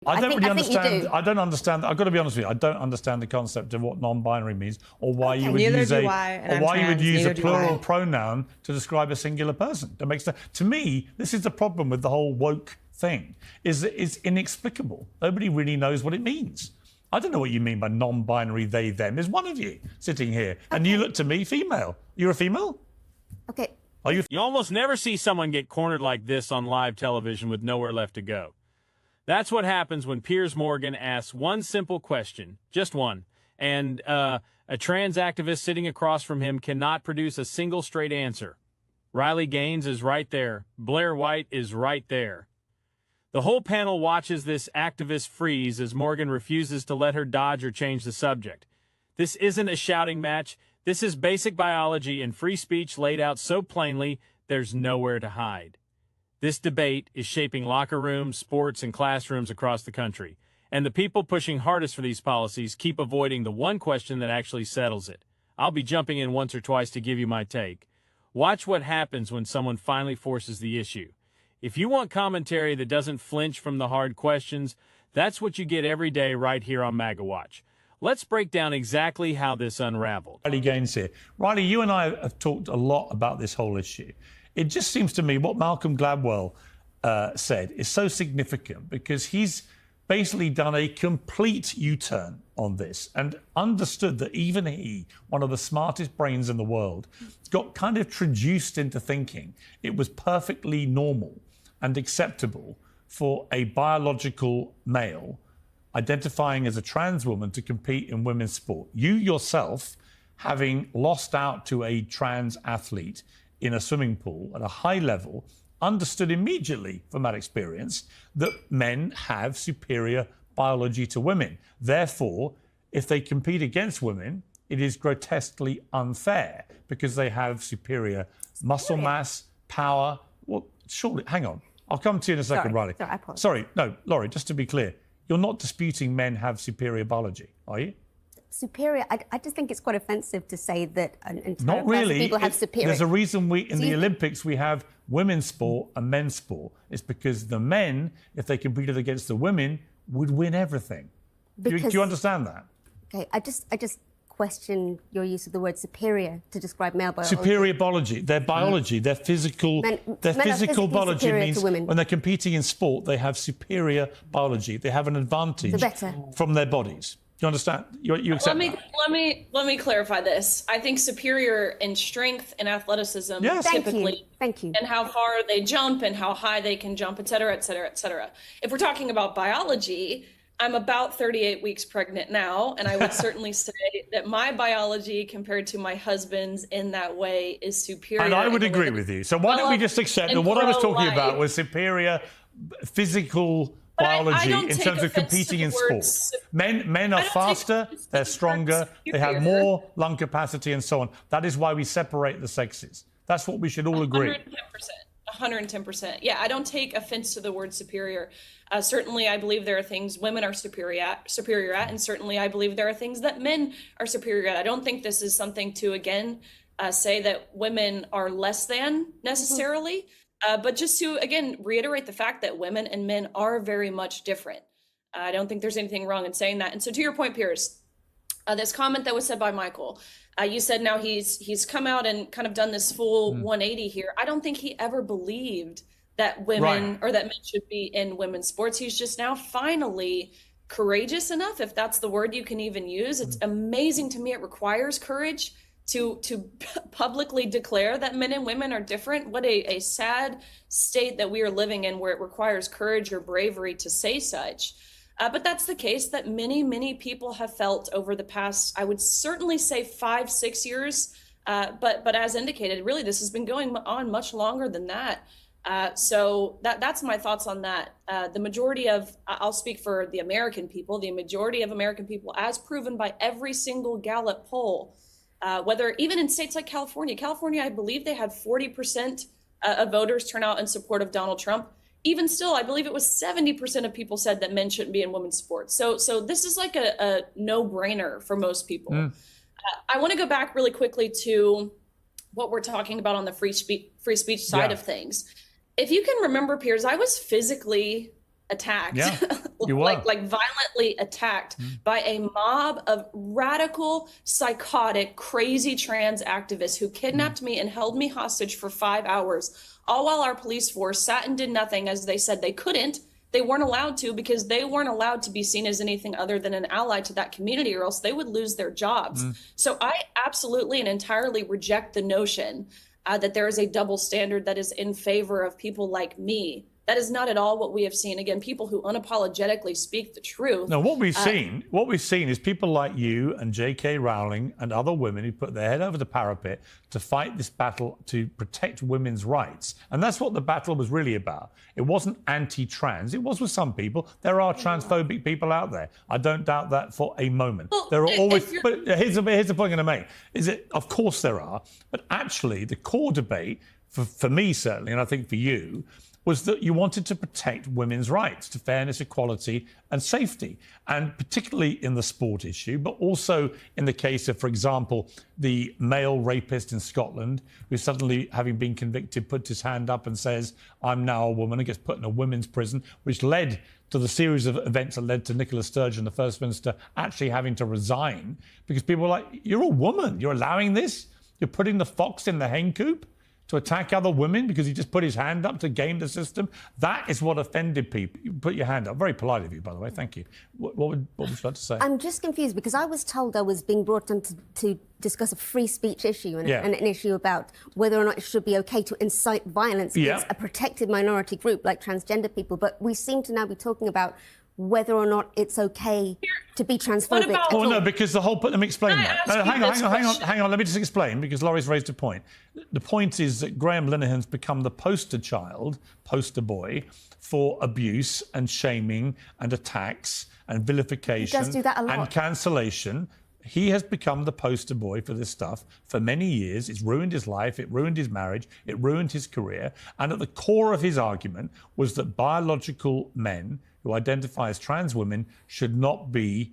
I don't really understand. I don't understand. I've got to be honest with you. I don't understand the concept of what non-binary means, or why you would Neither use do a, I, and or I'm why you would trans, use a neither do I. plural pronoun to describe a singular person. That makes to me, this is the problem with the whole woke thing. Is that it's inexplicable. Nobody really knows what it means. I don't know what you mean by non-binary they them. There's one of you sitting here, and you look to me female. You're a female? Okay. Are you? You almost never see someone get cornered like this on live television with nowhere left to go. That's what happens when Piers Morgan asks one simple question, just one, and a trans activist sitting across from him cannot produce a single straight answer. Riley Gaines is right there. Blair White is right there. The whole panel watches this activist freeze as Morgan refuses to let her dodge or change the subject. This isn't a shouting match. This is basic biology and free speech laid out so plainly there's nowhere to hide. This debate is shaping locker rooms, sports, and classrooms across the country. And the people pushing hardest for these policies keep avoiding the one question that actually settles it. I'll be jumping in once or twice to give you my take. Watch what happens when someone finally forces the issue. If you want commentary that doesn't flinch from the hard questions, that's what you get every day right here on MAGA Watch. Let's break down exactly how this unraveled. Riley Gaines here. Riley, you and I have talked a lot about this whole issue. It just seems to me what Malcolm Gladwell said is so significant, because he's basically done a complete U-turn on this and understood that even he, one of the smartest brains in the world, got kind of traduced into thinking it was perfectly normal and acceptable for a biological male identifying as a trans woman to compete in women's sport. You yourself, having lost out to a trans athlete in a swimming pool at a high level, understood immediately from that experience that men have superior biology to women. Therefore, if they compete against women, it is grotesquely unfair because they have superior muscle mass, power. Well, surely, hang on. I'll come to you in a second, Riley. Sorry, no, Laurie, just to be clear, you're not disputing men have superior biology, are you? Superior. I just think it's quite offensive to say that an entire Not really. people have superior. There's a reason in the Olympics we have women's sport and men's sport. It's because the men, if they competed against the women, would win everything. Do you understand that? Okay, I just question your use of the word superior to describe male biology. Superior biology, their biology, their physical biology means when they're competing in sport, they have superior biology. They have an advantage from their bodies. Do you understand? You accept that? Let me clarify this. I think superior in strength and athleticism, typically, Thank you, and how far they jump and how high they can jump, et cetera, et cetera, et cetera. If we're talking about biology, I'm about 38 weeks pregnant now, and I would certainly say that my biology compared to my husband's in that way is superior. And I would agree with you. So why don't we just accept that what I was talking about was superior physical biology in terms of competing in sport. Men are faster, they're stronger, they have more lung capacity and so on. That is why we separate the sexes. That's what we should all agree. 110%. Yeah, I don't take offense to the word superior. Certainly, I believe there are things women are superior at, and certainly I believe there are things that men are superior at. I don't think this is something to, again, say that women are less than necessarily. But just to, again, reiterate the fact that women and men are very much different. I don't think there's anything wrong in saying that. And so to your point, Piers, this comment that was said by Michael, you said now he's come out and kind of done this full 180 here. I don't think he ever believed that women or that men should be in women's sports. He's just now finally courageous enough, if that's the word you can even use. It's amazing to me. It requires courage to publicly declare that men and women are different. What a sad state that we are living in, where it requires courage or bravery to say such. But that's the case that many people have felt over the past, I would certainly say 5-6 years. But as indicated, really, this has been going on much longer than that. So that's my thoughts on that. The majority of, I'll speak for the American people, the majority of American people, as proven by every single Gallup poll, whether even in states like California, I believe they had 40% of voters turn out in support of Donald Trump. Even still, I believe it was 70% of people said that men shouldn't be in women's sports. So this is like a no-brainer for most people. I want to go back really quickly to what we're talking about on the free speech side of things. If you can remember, Piers, I was physically attacked, Yeah, you were. like violently attacked by a mob of radical, psychotic, crazy trans activists who kidnapped me and held me hostage for 5 hours, all while our police force sat and did nothing, as they said they couldn't. They weren't allowed to, because they weren't allowed to be seen as anything other than an ally to that community, or else they would lose their jobs. So I absolutely and entirely reject the notion that there is a double standard that is in favor of people like me. That is not at all what we have seen. Again, people who unapologetically speak the truth. No, what we've seen is people like you and J.K. Rowling and other women who put their head over the parapet to fight this battle to protect women's rights. And that's what the battle was really about. It wasn't anti-trans. It was with some people. There are transphobic people out there. I don't doubt that for a moment. Well, there are always. But here's the point I'm going to make: is that of course there are, but actually the core debate for me certainly, and I think for you, was that you wanted to protect women's rights to fairness, equality and safety, and particularly in the sport issue, but also in the case of, for example, the male rapist in Scotland, who suddenly, having been convicted, puts his hand up and says, I'm now a woman, and gets put in a women's prison, which led to the series of events that led to Nicola Sturgeon, the First Minister, actually having to resign because people were like, you're a woman, you're allowing this? You're putting the fox in the hen coop to attack other women because he just put his hand up to game the system? That is what offended people. You put your hand up. Very polite of you, by the way. Thank you. What would you like to say? I'm just confused because I was told I was being brought on to discuss a free speech issue and an issue about whether or not it should be okay to incite violence against a protected minority group like transgender people. But we seem to now be talking about whether or not it's okay to be transphobic. Well, no, because the whole... Let me explain that. No, hang on. Let me just explain, because Laurie's raised a point. The point is that Graham Linehan's become the poster boy, for abuse and shaming and attacks and vilification He does do that a lot. and cancellation. He has become the poster boy for this stuff for many years. It's ruined his life, it ruined his marriage, it ruined his career. And at the core of his argument was that biological men who identify as trans women should not be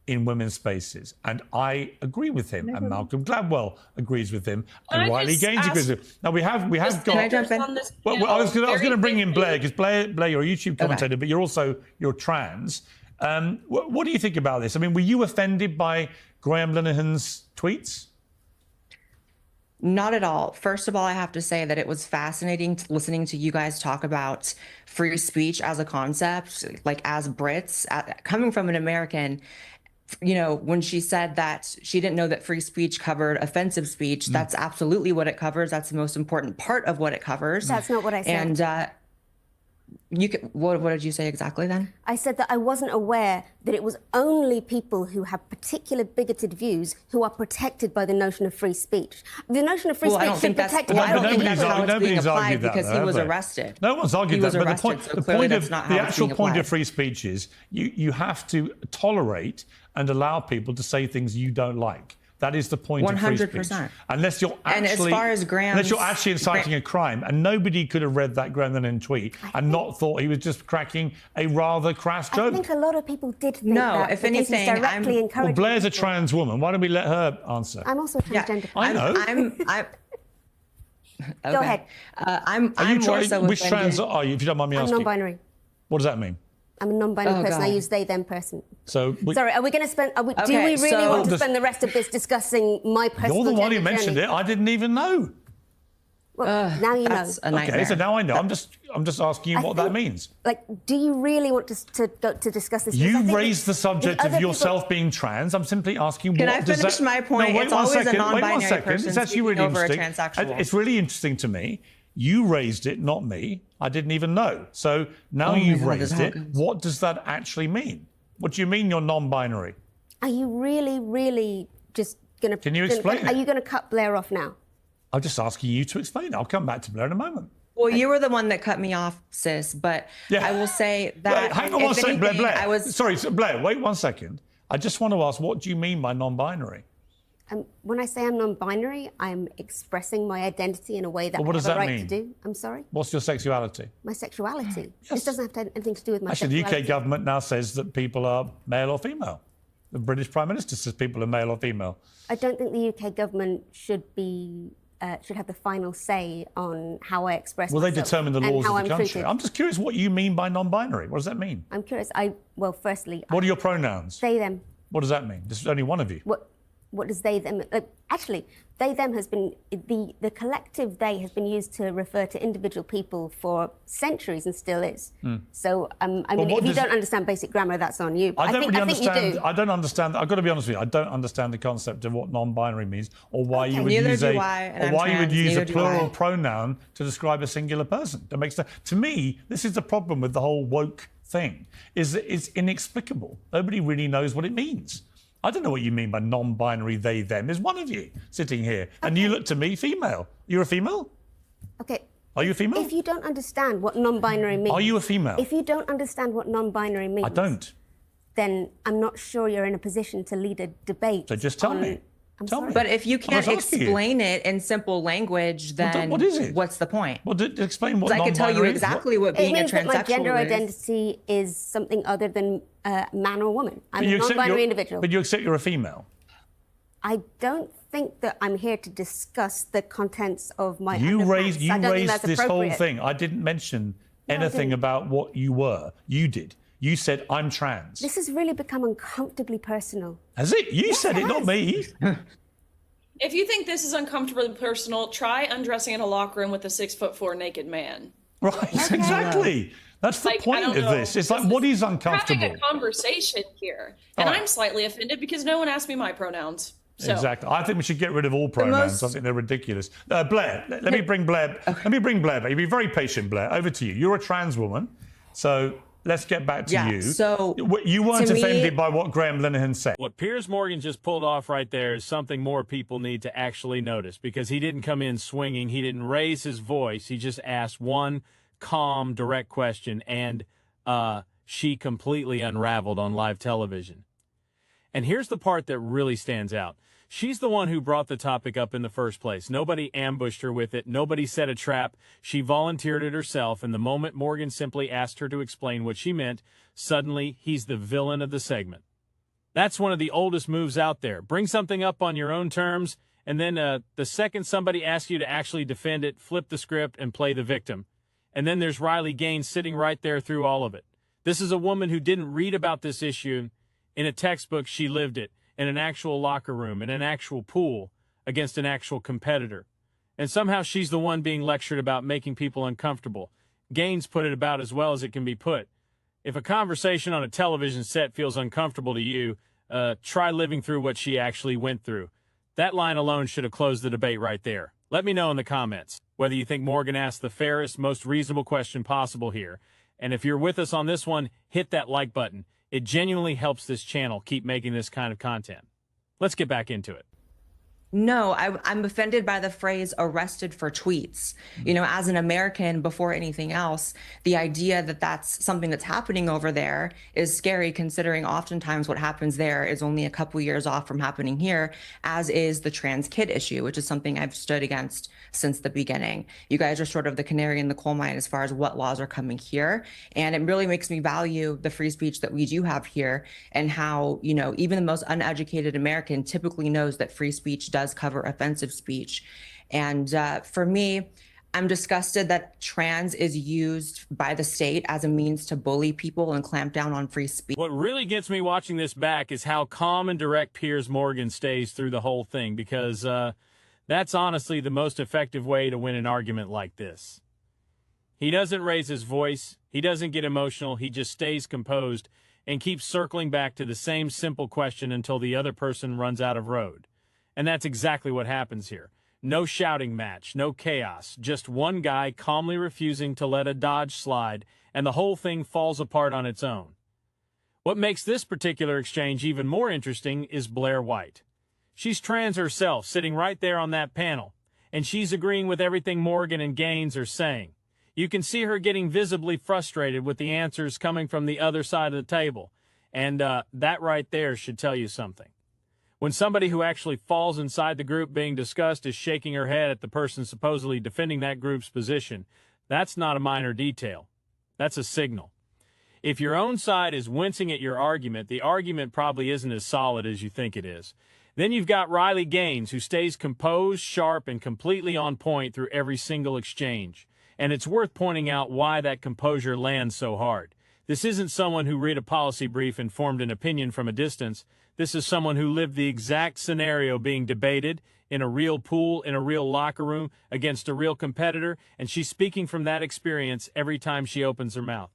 in women's spaces. And I agree with him, and Malcolm Gladwell agrees with him, and Riley Gaines agrees with him. Now we have got... Can I jump in? Well, I was going to bring in Blair, because Blair, you're a YouTube commentator, but you're trans. What do you think about this? I mean, were you offended by Graham Linehan's tweets? Not at all. First of all, I have to say that it was fascinating listening to you guys talk about free speech as a concept, like as Brits, coming from an American. You know, when she said that she didn't know that free speech covered offensive speech, that's absolutely what it covers. That's the most important part of what it covers. That's not what I said. And what did you say exactly then? I said that I wasn't aware that it was only people who have particular bigoted views who are protected by the notion of free speech. The notion of free speech should protect... I don't think that's how it's being applied because he was arrested. No one's argued that. But the actual point of free speech is you have to tolerate and allow people to say things you don't like. That is the point of free speech. 100%. Unless you're actually, inciting a crime, and nobody could have read that Graham Linehan tweet and not thought he was just cracking a rather crass joke. I think a lot of people did think that. If anything, well, Blair's a trans woman. Why don't we let her answer? I'm also a transgender. I know. Okay. Go ahead. Which trans are you, if you don't mind me asking? I'm non-binary. What does that mean? I'm a non-binary person. I use they, them person. So sorry, are we going to spend... do we really want to spend the rest of this discussing my personal You're the one who mentioned it. I didn't even know. Well, now you know. That's a nightmare. Okay, so now I know. I'm just asking you what that means. Like, do you really want to discuss this? You raised the subject of yourself being trans. I'm simply asking Can I finish my point? No, it's always a non-binary person it's actually really over interesting. A transsexual. It's really interesting to me. You raised it, not me. I didn't even know. So now you've raised it. What does that actually mean? What do you mean you're non-binary? Are you really, really just going to... Can you explain it? Are you going to cut Blair off now? I'm just asking you to explain it. I'll come back to Blair in a moment. Well, you were the one that cut me off, sis. But I will say that... Hang on one second, Blair. Sorry, Blair, wait 1 second. I just want to ask, what do you mean by non-binary? When I say I'm non-binary, I'm expressing my identity in a way that I have a right to do. I'm sorry? What's your sexuality? My sexuality. Yes. This doesn't have to have anything to do with my sexuality. Actually, the UK government now says that people are male or female. The British Prime Minister says people are male or female. I don't think the UK government should be should have the final say on how I express Well, myself. they determine the and laws of how the I'm country. treated. I'm just curious what you mean by non-binary. What does that mean? I'm curious. Well, firstly, What are your pronouns? they, them. What does that mean? There's only one of you. What does they, them? Actually, they, them has been, the collective they has been used to refer to individual people for centuries and still is. So, I mean, if you don't understand basic grammar, that's on you. I don't really understand. You do. I don't understand. I've got to be honest with you. I don't understand the concept of what non-binary means, or why you would Neither use do a, I, and or I'm why you would trans, use a neither do plural I. pronoun to describe a singular person. That makes sense. To me, this is the problem with the whole woke thing. Is that it's inexplicable. Nobody really knows what it means. I don't know what you mean by non-binary they, them. There's one of you sitting here, and you look to me female. You're a female? Okay. Are you a female? If you don't understand what non-binary means... Are you a female? If you don't understand what non-binary means... I don't. Then I'm not sure you're in a position to lead a debate. So just tell me. Tell me. But if you can't just asking you. explain it in simple language, then what is it? what's the point? Well, explain what I can tell you non-binary is. exactly what It being a means that my gender transsexual is. identity is something other than man or woman. I'm But a you accept non-binary you're- individual. But you accept you're a female. I don't think that I'm here to discuss the contents of my You underpants. raised I don't think that's this whole appropriate. thing. I didn't mention I anything didn't. about what you were. You did. You said I'm trans. This has really become uncomfortably personal. Has it? You said it it, not has. me. If you think this is uncomfortably personal, try undressing in a locker room with a 6'4" naked man. Right, exactly. That's the Like, I point don't of know. this. It's like, what is We're uncomfortable? having a conversation here, and Alright. I'm slightly offended because no one asked me my pronouns. So. Exactly. I think we should get rid of all pronouns. I think they're ridiculous. Blair, let me bring Blair. Let me bring Blair back. You'll be very patient, Blair. Over to you. You're a trans woman, so let's get back to you. So you weren't to me- offended by what Graham Linehan said. What Piers Morgan just pulled off right there is something more people need to actually notice, because he didn't come in swinging. He didn't raise his voice. He just asked one calm, direct question, and she completely unraveled on live television. And here's the part that really stands out. She's the one who brought the topic up in the first place. Nobody ambushed her with it. Nobody set a trap. She volunteered it herself, and the moment Morgan simply asked her to explain what she meant, suddenly he's the villain of the segment. That's one of the oldest moves out there. Bring something up on your own terms, and then the second somebody asks you to actually defend it, flip the script and play the victim. And then there's Riley Gaines sitting right there through all of it. This is a woman who didn't read about this issue in a textbook. She lived it in an actual locker room, in an actual pool, against an actual competitor. And somehow she's the one being lectured about making people uncomfortable. Gaines put it about as well as it can be put. If a conversation on a television set feels uncomfortable to you, try living through what she actually went through. That line alone should have closed the debate right there. Let me know in the comments whether you think Morgan asked the fairest, most reasonable question possible here. And if you're with us on this one, hit that like button. It genuinely helps this channel keep making this kind of content. Let's get back into it. No, I'm offended by the phrase arrested for tweets. You know, as an American, before anything else, the idea that that's something that's happening over there is scary, considering oftentimes what happens there is only a couple years off from happening here, as is the trans kid issue, which is something I've stood against since the beginning. You guys are sort of the canary in the coal mine as far as what laws are coming here. And it really makes me value the free speech that we do have here, and how, you know, even the most uneducated American typically knows that free speech does cover offensive speech. And for me, I'm disgusted that trans is used by the state as a means to bully people and clamp down on free speech. What really gets me watching this back is how calm and direct Piers Morgan stays through the whole thing, because that's honestly the most effective way to win an argument like this. He doesn't raise his voice. He doesn't get emotional. He just stays composed and keeps circling back to the same simple question until the other person runs out of road. And that's exactly what happens here. No shouting match, no chaos, just one guy calmly refusing to let a dodge slide, and the whole thing falls apart on its own. What makes this particular exchange even more interesting is Blair White. She's trans herself, sitting right there on that panel, and she's agreeing with everything Morgan and Gaines are saying. You can see her getting visibly frustrated with the answers coming from the other side of the table, and that right there should tell you something. When somebody who actually falls inside the group being discussed is shaking her head at the person supposedly defending that group's position, that's not a minor detail. That's a signal. If your own side is wincing at your argument, the argument probably isn't as solid as you think it is. Then you've got Riley Gaines, who stays composed, sharp, and completely on point through every single exchange. And it's worth pointing out why that composure lands so hard. This isn't someone who read a policy brief and formed an opinion from a distance. This is someone who lived the exact scenario being debated in a real pool, in a real locker room, against a real competitor, and she's speaking from that experience every time she opens her mouth.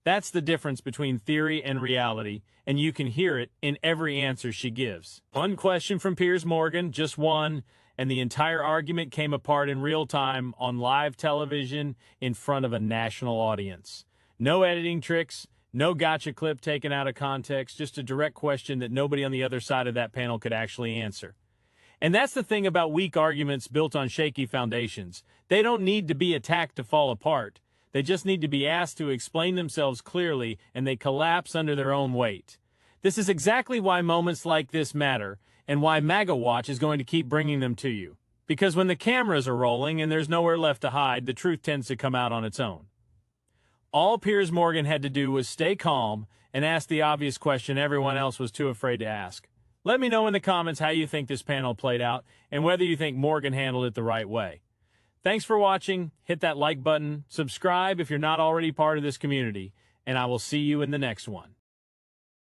That's the difference between theory and reality, and you can hear it in every answer she gives. One question from Piers Morgan, just one, and the entire argument came apart in real time on live television in front of a national audience. No editing tricks, no gotcha clip taken out of context, just a direct question that nobody on the other side of that panel could actually answer. And that's the thing about weak arguments built on shaky foundations. They don't need to be attacked to fall apart. They just need to be asked to explain themselves clearly, and they collapse under their own weight. This is exactly why moments like this matter, and why MAGA Watch is going to keep bringing them to you. Because when the cameras are rolling and there's nowhere left to hide, the truth tends to come out on its own. All Piers Morgan had to do was stay calm and ask the obvious question everyone else was too afraid to ask. Let me know in the comments how you think this panel played out and whether you think Morgan handled it the right way. Thanks for watching. Hit that like button, subscribe if you're not already part of this community, and I will see you in the next one.